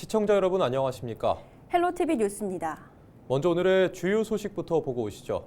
시청자 여러분 안녕하십니까? 헬로티비 뉴스입니다. 먼저 오늘의 주요 소식부터 보고 오시죠.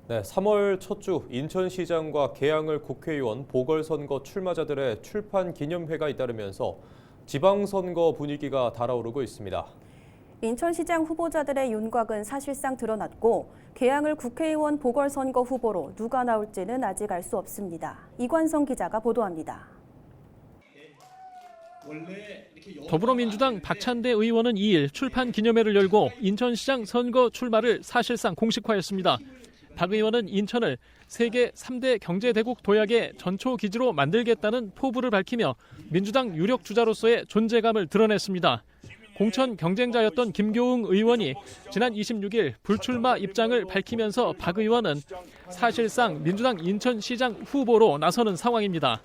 네, 3월 첫 주 인천시장과 계양을 국회의원 보궐선거 출마자들의 출판 기념회가 잇따르면서 지방선거 분위기가 달아오르고 있습니다. 인천시장 후보자들의 윤곽은 사실상 드러났고 계양을 국회의원 보궐선거 후보로 누가 나올지는 아직 알 수 없습니다. 이관성 기자가 보도합니다. 더불어민주당 박찬대 의원은 2일 출판 기념회를 열고 인천시장 선거 출마를 사실상 공식화했습니다. 박 의원은 인천을 세계 3대 경제대국 도약의 전초 기지로 만들겠다는 포부를 밝히며 민주당 유력 주자로서의 존재감을 드러냈습니다. 공천 경쟁자였던 김교웅 의원이 지난 26일 불출마 입장을 밝히면서 박 의원은 사실상 민주당 인천시장 후보로 나서는 상황입니다.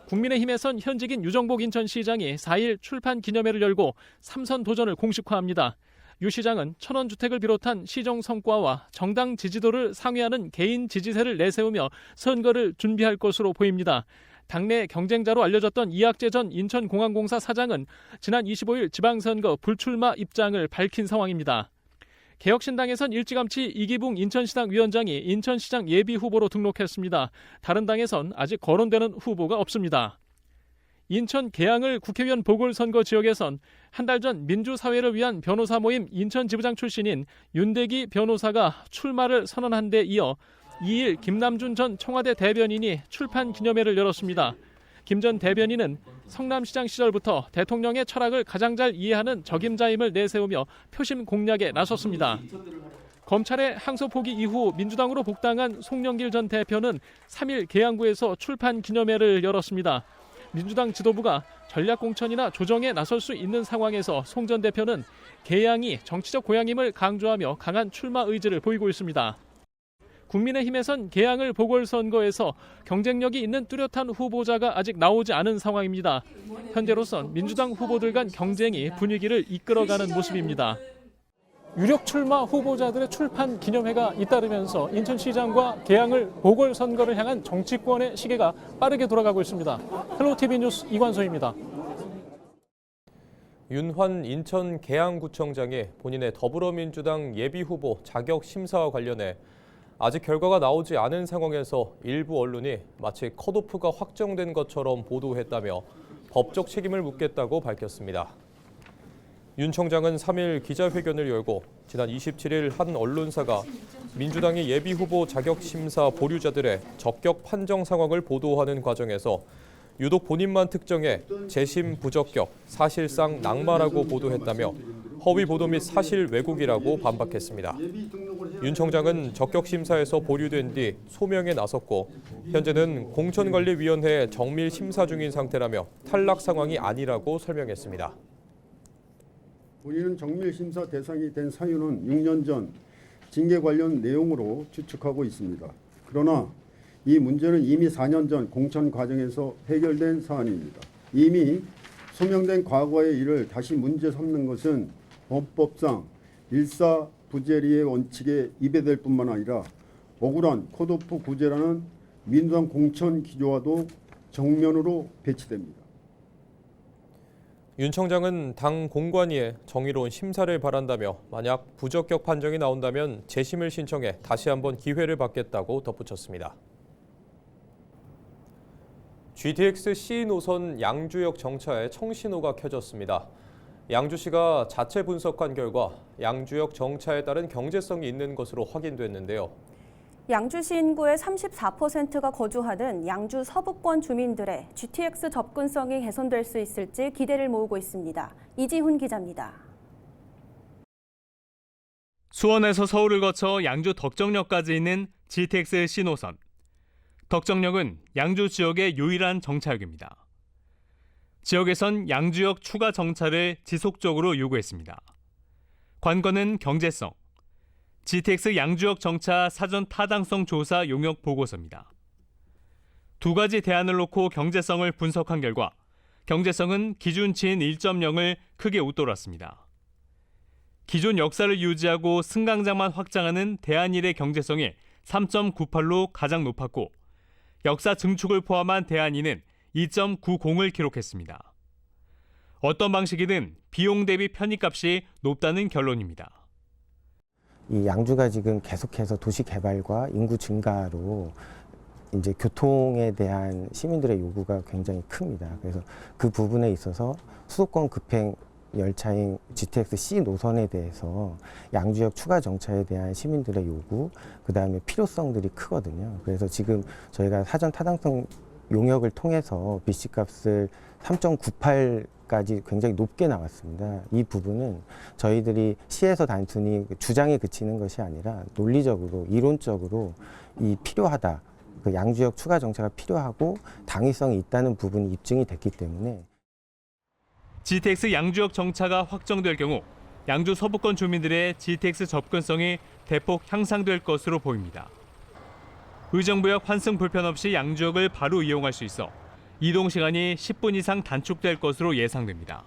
국민의힘에선 현직인 유정복 인천시장이 4일 출판 기념회를 열고 3선 도전을 공식화합니다. 유 시장은 천원주택을 비롯한 시정 성과와 정당 지지도를 상회하는 개인 지지세를 내세우며 선거를 준비할 것으로 보입니다. 당내 경쟁자로 알려졌던 이학재 전 인천공항공사 사장은 지난 25일 지방선거 불출마 입장을 밝힌 상황입니다. 개혁신당에선 일찌감치 이기붕 인천시당 위원장이 인천시장 예비후보로 등록했습니다. 다른 당에선 아직 거론되는 후보가 없습니다. 인천 계양을 국회의원 보궐선거 지역에선 한 달 전 민주사회를 위한 변호사 모임 인천지부장 출신인 윤대기 변호사가 출마를 선언한 데 이어 2일 김남준 전 청와대 대변인이 출판 기념회를 열었습니다. 김 전 대변인은 성남시장 시절부터 대통령의 철학을 가장 잘 이해하는 적임자임을 내세우며 표심 공략에 나섰습니다. 검찰의 항소 포기 이후 민주당으로 복당한 송영길 전 대표는 3일 계양구에서 출판 기념회를 열었습니다. 민주당 지도부가 전략공천이나 조정에 나설 수 있는 상황에서 송 전 대표는 계양이 정치적 고향임을 강조하며 강한 출마 의지를 보이고 있습니다. 국민의힘에선 계양을 보궐선거에서 경쟁력이 있는 뚜렷한 후보자가 아직 나오지 않은 상황입니다. 현재로선 민주당 후보들 간 경쟁이 분위기를 이끌어가는 모습입니다. 유력 출마 후보자들의 출판 기념회가 잇따르면서 인천시장과 계양을 보궐선거를 향한 정치권의 시계가 빠르게 돌아가고 있습니다. 헬로티비 뉴스 이관소입니다. 윤환 인천 계양구청장이 본인의 더불어민주당 예비후보 자격 심사와 관련해 아직 결과가 나오지 않은 상황에서 일부 언론이 마치 컷오프가 확정된 것처럼 보도했다며 법적 책임을 묻겠다고 밝혔습니다. 윤 청장은 3일 기자회견을 열고 지난 27일 한 언론사가 민주당의 예비후보 자격심사 보류자들의 적격 판정 상황을 보도하는 과정에서 유독 본인만 특정해 재심 부적격, 사실상 낙마라고 보도했다며 허위 보도 및 사실 왜곡이라고 반박했습니다. 윤 청장은 적격심사에서 보류된 뒤 소명에 나섰고 현재는 공천관리위원회 정밀 심사 중인 상태라며 탈락 상황이 아니라고 설명했습니다. 본인은 정밀심사 대상이 된 사유는 6년 전 징계 관련 내용으로 추측하고 있습니다. 그러나 이 문제는 이미 4년 전 공천 과정에서 해결된 사안입니다. 이미 소명된 과거의 일을 다시 문제 삼는 것은 헌법상 일사부재리의 원칙에 위배될 뿐만 아니라 억울한 컷오프 구제라는 민주당 공천 기조와도 정면으로 배치됩니다. 윤 청장은 당 공관위에 정의로운 심사를 바란다며 만약 부적격 판정이 나온다면 재심을 신청해 다시 한번 기회를 받겠다고 덧붙였습니다. GTX C 노선 양주역 정차에 청신호가 켜졌습니다. 양주시가 자체 분석한 결과 양주역 정차에 따른 경제성이 있는 것으로 확인됐는데요. 양주시 인구의 34%가 거주하는 양주 서부권 주민들의 GTX 접근성이 개선될 수 있을지 기대를 모으고 있습니다. 이지훈 기자입니다. 수원에서 서울을 거쳐 양주 덕정역까지 있는 GTX C노선. 덕정역은 양주 지역의 유일한 정차역입니다. 지역에선 양주역 추가 정차를 지속적으로 요구했습니다. 관건은 경제성. GTX 양주역 정차 사전 타당성 조사 용역 보고서입니다. 두 가지 대안을 놓고 경제성을 분석한 결과 경제성은 기준치인 1.0을 크게 웃돌았습니다. 기존 역사를 유지하고 승강장만 확장하는 대한일의 경제성이 3.98로 가장 높았고 역사 증축을 포함한 대한일은 2.90을 기록했습니다. 어떤 방식이든 비용 대비 편익값이 높다는 결론입니다. 이 양주가 지금 계속해서 도시 개발과 인구 증가로 이제 교통에 대한 시민들의 요구가 굉장히 큽니다. 그래서 그 부분에 있어서 수도권 급행 열차인 GTX-C 노선에 대해서 양주역 추가 정차에 대한 시민들의 요구, 그다음에 필요성들이 크거든요. 그래서 지금 저희가 사전 타당성 용역을 통해서 BC값을 3.98까지 굉장히 높게 나왔습니다. 이 부분은 저희들이 시에서 단순히 주장에 그치는 것이 아니라 논리적으로, 이론적으로 이 필요하다, 그 양주역 추가 정차가 필요하고 당위성이 있다는 부분이 입증이 됐기 때문에 GTX 양주역 정차가 확정될 경우 양주 서부권 주민들의 GTX 접근성이 대폭 향상될 것으로 보입니다. 의정부역 환승 불편 없이 양주역을 바로 이용할 수 있어 이동 시간이 10분 이상 단축될 것으로 예상됩니다.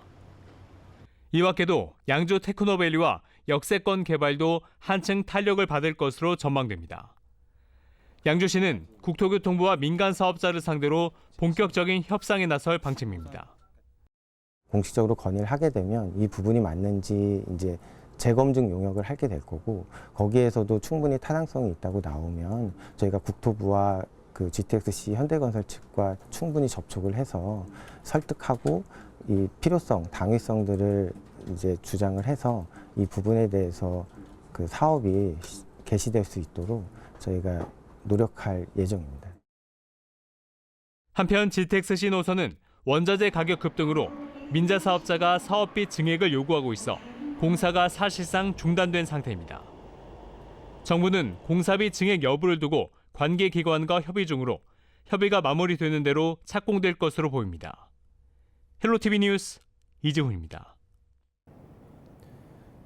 이 밖에도 양주 테크노밸리와 역세권 개발도 한층 탄력을 받을 것으로 전망됩니다. 양주시는 국토교통부와 민간 사업자를 상대로 본격적인 협상에 나설 방침입니다. 공식적으로 건의를 하게 되면 이 부분이 맞는지 이제 재검증 용역을 하게 될 거고, 거기에서도 충분히 타당성이 있다고 나오면 저희가 국토부와 그 GTX-C 현대건설 측과 충분히 접촉을 해서 설득하고 이 필요성, 당위성들을 이제 주장을 해서 이 부분에 대해서 그 사업이 개시될 수 있도록 저희가 노력할 예정입니다. 한편 GTX-C 노선은 원자재 가격 급등으로 민자 사업자가 사업비 증액을 요구하고 있어 공사가 사실상 중단된 상태입니다. 정부는 공사비 증액 여부를 두고 관계기관과 협의 중으로 협의가 마무리되는 대로 착공될 것으로 보입니다. 헬로티비 뉴스 이지훈입니다.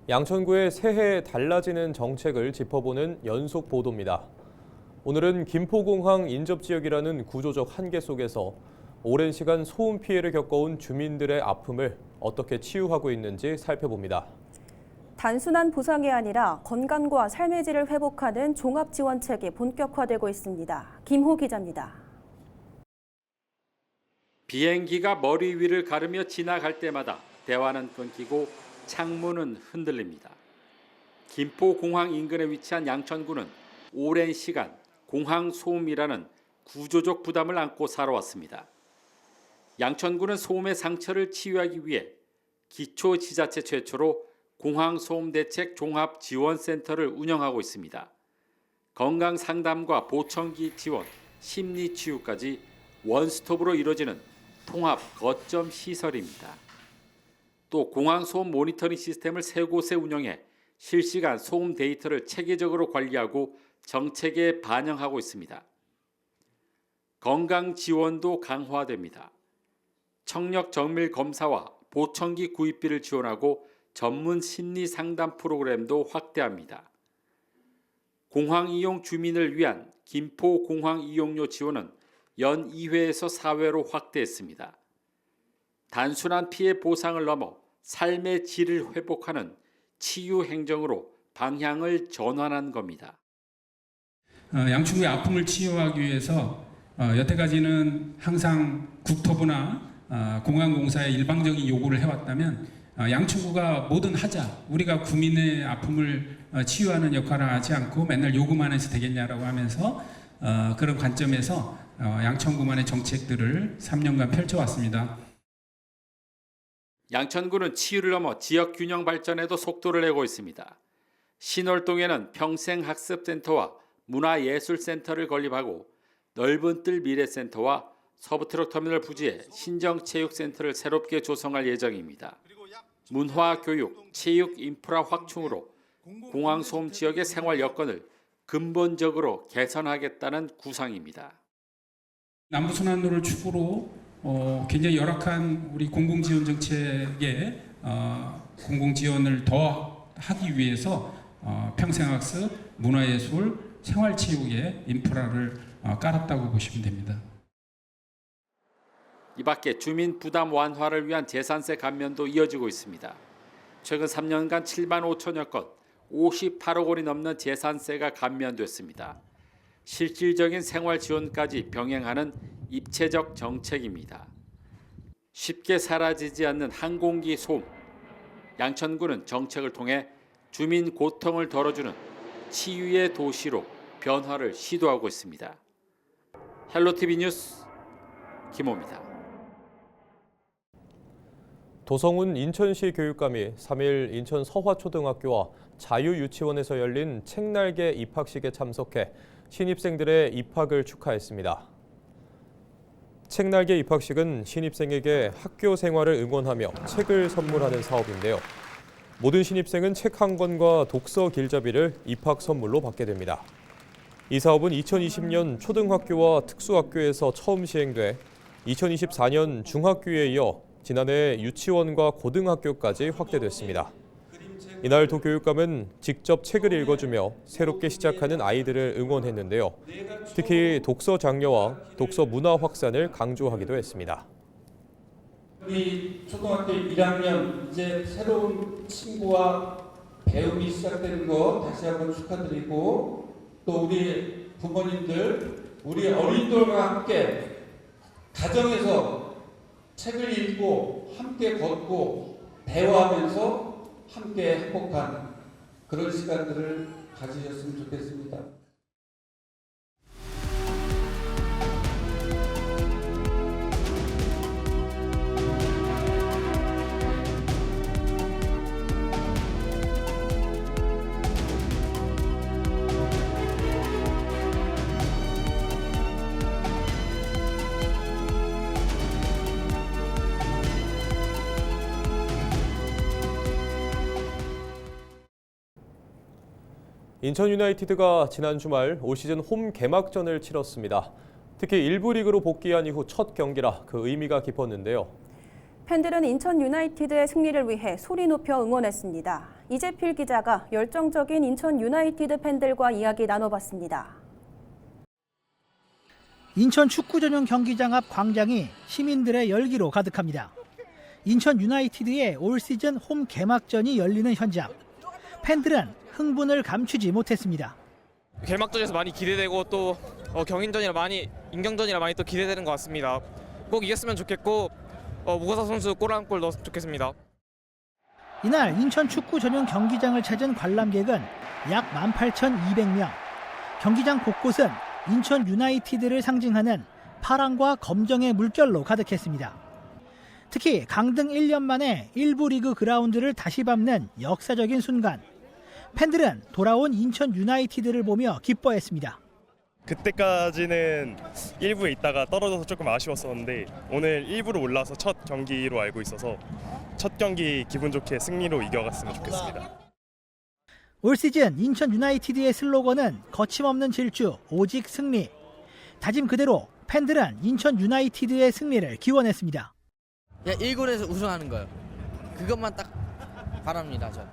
양천구의 새해 달라지는 정책을 짚어보는 연속 보도입니다. 오늘은 김포공항 인접지역이라는 구조적 한계 속에서 오랜 시간 소음 피해를 겪어온 주민들의 아픔을 어떻게 치유하고 있는지 살펴봅니다. 단순한 보상이 아니라 건강과 삶의 질을 회복하는 종합지원책이 본격화되고 있습니다. 김호 기자입니다. 비행기가 머리 위를 가르며 지나갈 때마다 대화는 끊기고 창문은 흔들립니다. 김포공항 인근에 위치한 양천구는 오랜 시간 공항 소음이라는 구조적 부담을 안고 살아왔습니다. 양천구는 소음의 상처를 치유하기 위해 기초지자체 최초로 공항소음대책 종합지원센터를 운영하고 있습니다. 건강상담과 보청기 지원, 심리치유까지 원스톱으로 이루어지는 통합 거점 시설입니다. 또 공항소음 모니터링 시스템을 3곳에 운영해 실시간 소음 데이터를 체계적으로 관리하고 정책에 반영하고 있습니다. 건강 지원도 강화됩니다. 청력 정밀 검사와 보청기 구입비를 지원하고 전문 심리 상담 프로그램도 확대합니다. 공항 이용 주민을 위한 김포 공항 이용료 지원은 연 2회에서 4회로 확대했습니다. 단순한 피해 보상을 넘어 삶의 질을 회복하는 치유 행정으로 방향을 전환한 겁니다. 양천구의 아픔을 치유하기 위해서 여태까지는 항상 국토부나 공항공사의 일방적인 요구를 해왔다면 양천구가 뭐든 하자, 우리가 국민의 아픔을 치유하는 역할을 하지 않고 맨날 요구만 해서 되겠냐라고 하면서 그런 관점에서 양천구만의 정책들을 3년간 펼쳐왔습니다. 양천구는 치유를 넘어 지역 균형 발전에도 속도를 내고 있습니다. 신월동에는 평생학습센터와 문화예술센터를 건립하고 넓은 뜰 미래센터와 서부트럭터미널 부지에 신정체육센터를 새롭게 조성할 예정입니다. 문화, 교육, 체육 인프라 확충으로 공항소음 지역의 생활 여건을 근본적으로 개선하겠다는 구상입니다. 남부순환로를 축으로 굉장히 열악한 우리 공공지원 정책에 공공지원을 더 하기 위해서 평생학습, 문화예술, 생활체육의 인프라를 깔았다고 보시면 됩니다. 이 밖에 주민 부담 완화를 위한 재산세 감면도 이어지고 있습니다. 최근 3년간 7만 5천여 건, 58억 원이 넘는 재산세가 감면됐습니다. 실질적인 생활 지원까지 병행하는 입체적 정책입니다. 쉽게 사라지지 않는 한 공기 소음. 양천구는 정책을 통해 주민 고통을 덜어주는 치유의 도시로 변화를 시도하고 있습니다. 헬로티비 뉴스 김호입니다. 도성훈 인천시 교육감이 3일 인천 서화초등학교와 자유유치원에서 열린 책날개 입학식에 참석해 신입생들의 입학을 축하했습니다. 책날개 입학식은 신입생에게 학교 생활을 응원하며 책을 선물하는 사업인데요. 모든 신입생은 책 한 권과 독서 길잡이를 입학 선물로 받게 됩니다. 이 사업은 2020년 초등학교와 특수학교에서 처음 시행돼 2024년 중학교에 이어 지난해 유치원과 고등학교까지 확대됐습니다. 이날 도 교육감은 직접 책을 읽어주며 새롭게 시작하는 아이들을 응원했는데요. 특히 독서 장려와 독서 문화 확산을 강조하기도 했습니다. 우리 초등학교 1학년 이제 새로운 친구와 배움이 시작되는 거 다시 한번 축하드리고, 또 우리 부모님들, 우리 어린이들과 함께 가정에서 책을 읽고 함께 걷고 대화하면서 함께 행복한 그런 시간들을 가지셨으면 좋겠습니다. 인천 유나이티드가 지난 주말 올 시즌 홈 개막전을 치렀습니다. 특히 1부 리그로 복귀한 이후 첫 경기라 그 의미가 깊었는데요. 팬들은 인천 유나이티드의 승리를 위해 소리 높여 응원했습니다. 이재필 기자가 열정적인 인천 유나이티드 팬들과 이야기 나눠봤습니다. 인천 축구 전용 경기장 앞 광장이 시민들의 열기로 가득합니다. 인천 유나이티드의 올 시즌 홈 개막전이 열리는 현장. 팬들은 흥분을 감추지 못했습니다. 개막전에서 많이 기대되고 또 경인전이라 많이 인경전이라 많이 또 기대되는 것 같습니다. 꼭 이겼으면 좋겠고 무고사 선수 골 한 골 넣었으면 좋겠습니다. 이날 인천 축구 전용 경기장을 찾은 관람객은 약 18,200명. 경기장 곳곳은 인천 유나이티드를 상징하는 파랑과 검정의 물결로 가득했습니다. 특히 강등 1년 만에 1부 리그 그라운드를 다시 밟는 역사적인 순간. 팬들은 돌아온 인천 유나이티드를 보며 기뻐했습니다. 그때까지는 1부에 있다가 떨어져서 조금 아쉬웠었는데 오늘 1부로 올라서 첫 경기로 알고 있어서 첫 경기 기분 좋게 승리로 이겨갔으면 좋겠습니다. 올 시즌 인천 유나이티드의 슬로건은 거침없는 질주, 오직 승리. 다짐 그대로 팬들은 인천 유나이티드의 승리를 기원했습니다. 1군에서 우승하는 거예요. 그것만 딱 바랍니다. 저.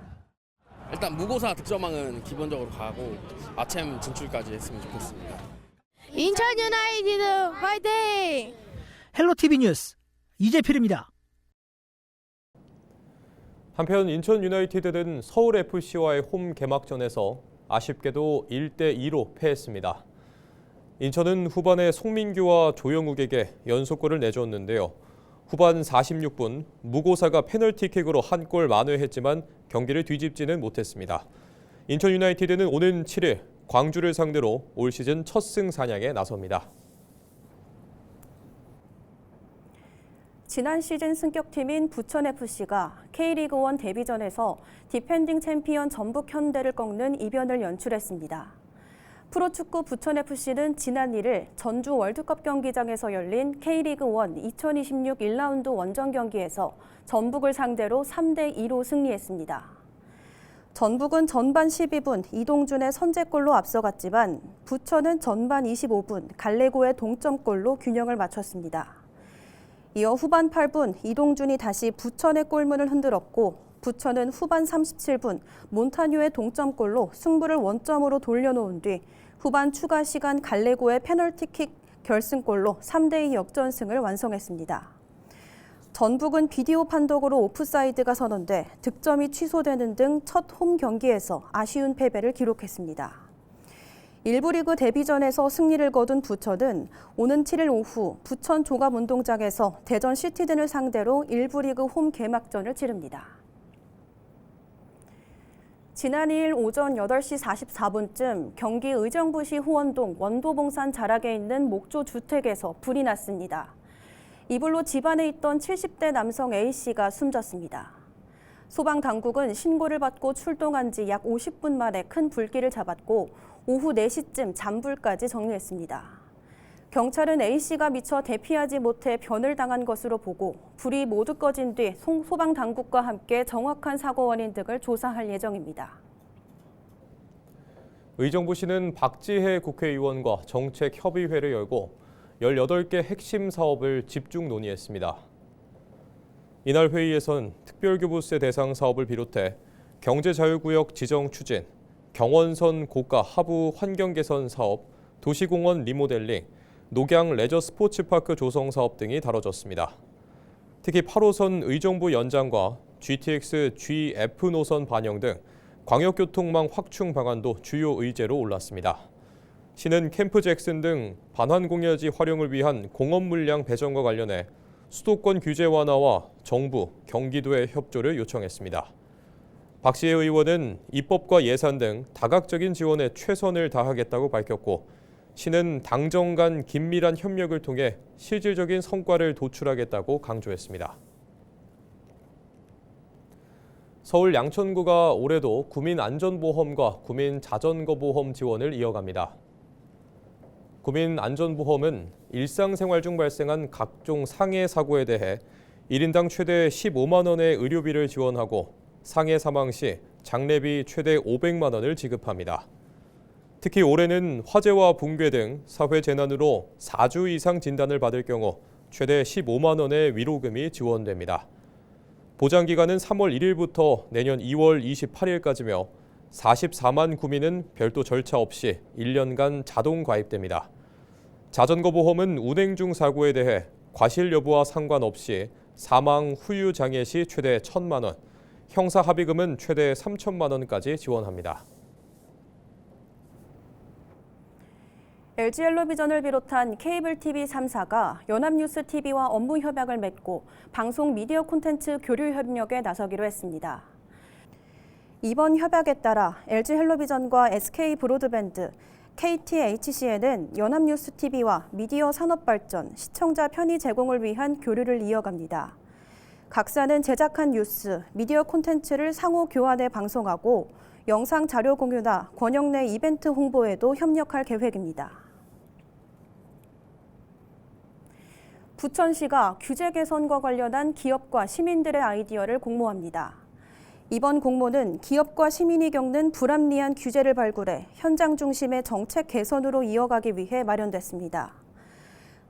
일단 무고사 득점왕은 기본적으로 가고 아챔 진출까지 했으면 좋겠습니다. 인천 유나이티드 화이팅! 헬로티비 뉴스 이재필입니다. 한편 인천 유나이티드는 서울FC와의 홈 개막전에서 아쉽게도 1대2로 패했습니다. 인천은 후반에 송민규와 조영욱에게 연속골을 내줬는데요. 후반 46분 무고사가 페널티킥으로 한 골 만회했지만 경기를 뒤집지는 못했습니다. 인천 유나이티드는 오는 7일 광주를 상대로 올 시즌 첫 승 사냥에 나섭니다. 지난 시즌 승격팀인 부천FC가 K리그1 데뷔전에서 디펜딩 챔피언 전북현대를 꺾는 이변을 연출했습니다. 프로축구 부천FC는 지난 1일 전주 월드컵 경기장에서 열린 K리그1 2026 1라운드 원정 경기에서 전북을 상대로 3대2로 승리했습니다. 전북은 전반 12분 이동준의 선제골로 앞서갔지만 부천은 전반 25분 갈레고의 동점골로 균형을 맞췄습니다. 이어 후반 8분 이동준이 다시 부천의 골문을 흔들었고 부천은 후반 37분 몬타뉴의 동점골로 승부를 원점으로 돌려놓은 뒤 후반 추가 시간 갈레고의 페널티킥 결승골로 3대2 역전승을 완성했습니다. 전북은 비디오 판독으로 오프사이드가 선언돼 득점이 취소되는 등 첫 홈 경기에서 아쉬운 패배를 기록했습니다. 1부 리그 데뷔전에서 승리를 거둔 부천은 오는 7일 오후 부천 종합운동장에서 대전 시티즌을 상대로 1부 리그 홈 개막전을 치릅니다. 지난 2일 오전 8시 44분쯤 경기 의정부시 후원동 원도봉산 자락에 있는 목조 주택에서 불이 났습니다. 이불로 집안에 있던 70대 남성 A씨가 숨졌습니다. 소방당국은 신고를 받고 출동한 지 약 50분 만에 큰 불길을 잡았고 오후 4시쯤 잔불까지 정리했습니다. 경찰은 A씨가 미처 대피하지 못해 변을 당한 것으로 보고 불이 모두 꺼진 뒤 소방당국과 함께 정확한 사고 원인 등을 조사할 예정입니다. 의정부시는 박지혜 국회의원과 정책협의회를 열고 18개 핵심 사업을 집중 논의했습니다. 이날 회의에선 특별교부세 대상 사업을 비롯해 경제자유구역 지정 추진, 경원선 고가 하부 환경 개선 사업, 도시공원 리모델링, 녹양 레저 스포츠파크 조성 사업 등이 다뤄졌습니다. 특히 8호선 의정부 연장과 GTX, GF 노선 반영 등 광역교통망 확충 방안도 주요 의제로 올랐습니다. 시는 캠프 잭슨 등 반환공여지 활용을 위한 공업 물량 배정과 관련해 수도권 규제 완화와 정부, 경기도의 협조를 요청했습니다. 박시혜 의원은 입법과 예산 등 다각적인 지원에 최선을 다하겠다고 밝혔고 시는 당정 간 긴밀한 협력을 통해 실질적인 성과를 도출하겠다고 강조했습니다. 서울 양천구가 올해도 구민안전보험과 구민자전거보험 지원을 이어갑니다. 구민안전보험은 일상생활 중 발생한 각종 상해 사고에 대해 1인당 최대 15만 원의 의료비를 지원하고 상해 사망 시 장례비 최대 500만 원을 지급합니다. 특히 올해는 화재와 붕괴 등 사회재난으로 4주 이상 진단을 받을 경우 최대 15만 원의 위로금이 지원됩니다. 보장기간은 3월 1일부터 내년 2월 28일까지며 44만 구민은 별도 절차 없이 1년간 자동 가입됩니다. 자전거 보험은 운행 중 사고에 대해 과실 여부와 상관없이 사망 후유 장애 시 최대 1,000만 원, 형사 합의금은 최대 3천만 원까지 지원합니다. LG헬로비전을 비롯한 케이블 TV 3사가 연합뉴스 TV와 업무 협약을 맺고 방송 미디어 콘텐츠 교류 협력에 나서기로 했습니다. 이번 협약에 따라 LG헬로비전과 SK브로드밴드, KTHCN은 연합뉴스 TV와 미디어 산업 발전, 시청자 편의 제공을 위한 교류를 이어갑니다. 각사는 제작한 뉴스, 미디어 콘텐츠를 상호 교환해 방송하고 영상 자료 공유나 권역 내 이벤트 홍보에도 협력할 계획입니다. 부천시가 규제 개선과 관련한 기업과 시민들의 아이디어를 공모합니다. 이번 공모는 기업과 시민이 겪는 불합리한 규제를 발굴해 현장 중심의 정책 개선으로 이어가기 위해 마련됐습니다.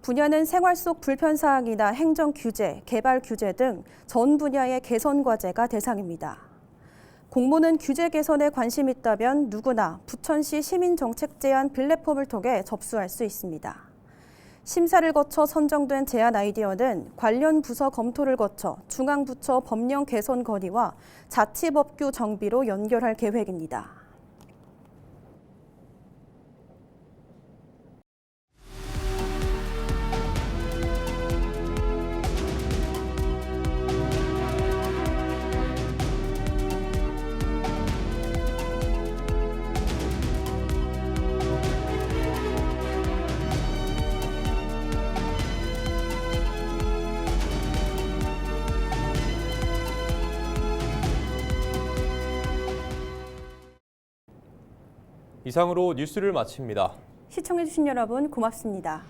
분야는 생활 속 불편사항이나 행정 규제, 개발 규제 등 전 분야의 개선 과제가 대상입니다. 공모는 규제 개선에 관심 있다면 누구나 부천시 시민정책 제안 플랫폼을 통해 접수할 수 있습니다. 심사를 거쳐 선정된 제안 아이디어는 관련 부서 검토를 거쳐 중앙부처 법령 개선 건의와 자치법규 정비로 연결할 계획입니다. 이상으로 뉴스를 마칩니다. 시청해주신 여러분 고맙습니다.